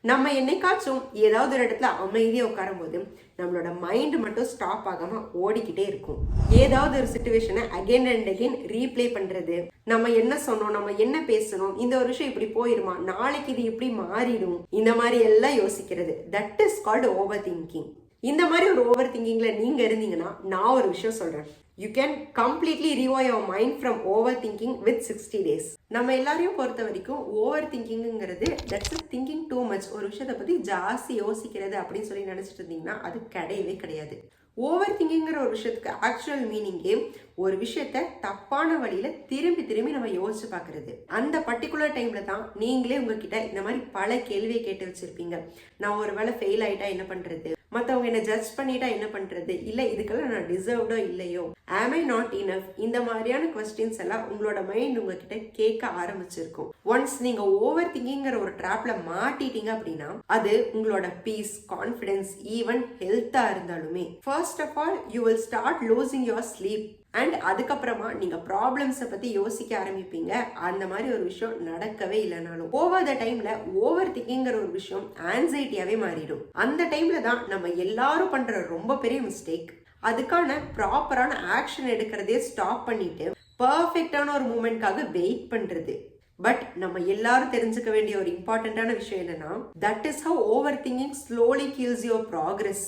நம்ம என்னைக்காச்சும் ஏதாவது ஒரு இடத்துல அமைதியா உட்காரும் போது நம்மளோட மைண்ட் மட்டும் ஸ்டாப் ஆகாம ஓடிக்கிட்டே இருக்கும். ஏதாவது ஒரு சுச்சுவேஷனை அகைன் அண்ட் அகைன் ரீப்ளே பண்றது, நம்ம என்ன சொன்னோம், நம்ம என்ன பேசணும், இந்த ஒரு விஷயம் இப்படி போயிருமா, நாளைக்கு இது இப்படி மாறிடும், இந்த மாதிரி எல்லாம் யோசிக்கிறது. That is called over thinking. இந்த மாதிரி ஒரு ஓவர் திங்கிங்ல நீங்க இருந்தீங்கன்னா நான் ஒரு விஷயம் சொல்றேன். You can completely revive your mind from over thinking with 60 days. நம்ம எல்லாரையும் பொறுத்த வரைக்கும் ஓவர் திங்கிங்கிறது தட்ஸ் திங்கிங் டூ மச். ஒரு விஷயத்தை பத்தி ஜாஸ்தி யோசிக்கிறது அப்படின்னு சொல்லி நினைச்சிட்டு இருந்தீங்கன்னா அது கிடையவே கிடையாது. ஓவர் திங்கிங்கிற ஒரு விஷயத்துக்கு ஆக்சுவல் மீனிங்கே ஒரு விஷயத்த தப்பான வழியில திரும்பி திரும்பி நம்ம யோசிச்சு பாக்குறது. அந்த பர்டிகுலர் டைம்ல தான் நீங்களே உங்ககிட்ட இந்த மாதிரி பல கேள்வியை கேட்டு வச்சிருப்பீங்க. நான் ஒரு வேளை ஃபெயில் ஆயிட்டா என்ன பண்றது, மற்றவங்க என்ன ஜட்ஜ் பண்ணிட்டா என்ன பண்றது, இல்ல இதுக்கெல்லாம் நான் டிசர்வ்டோ இல்லையோ, ஆம் ஐ நாட் இனஃப், இந்த மாதிரியான கொஸ்டின்ஸ் எல்லாம் உங்களோட மைண்ட் உங்ககிட்ட கேட்க ஆரம்பிச்சிருக்கும். ஒன்ஸ் நீங்க ஓவர் திங்கிங்கிற ஒரு ட்ராப்ல மாட்டிட்டீங்க அப்படின்னா அது உங்களோட பீஸ், கான்ஃபிடன்ஸ், ஈவன் ஹெல்த்தா இருந்தாலுமே first of all you will start losing your sleep. And அதுக்கப்புறமா நீங்க ப்ராப்ளம்ஸை பத்தி யோசிக்க ஆரம்பிப்பீங்க. அந்த மாதிரி ஒரு விஷயம் நடக்கவே இல்லைனாலும் ஓவர் த டைம்ல ஓவர் திங்கிங்கிற ஒரு விஷயம் ஆன்சைட்டியாவே மாறிடும். அந்த டைம்ல தான் நம்ம எல்லாரும் பண்ற ரொம்ப பெரிய மிஸ்டேக், அதுக்கான ப்ராப்பரான ஆக்ஷன் எடுக்கிறதே ஸ்டாப் பண்ணிட்டு பர்ஃபெக்டான ஒரு மூமெண்ட்காக வெயிட் பண்றது. பட் நம்ம எல்லாரும் தெரிஞ்சுக்க வேண்டிய ஒரு இம்பார்ட்டன்டான விஷயம் என்னன்னா, that is how over thinking slowly kills your progress.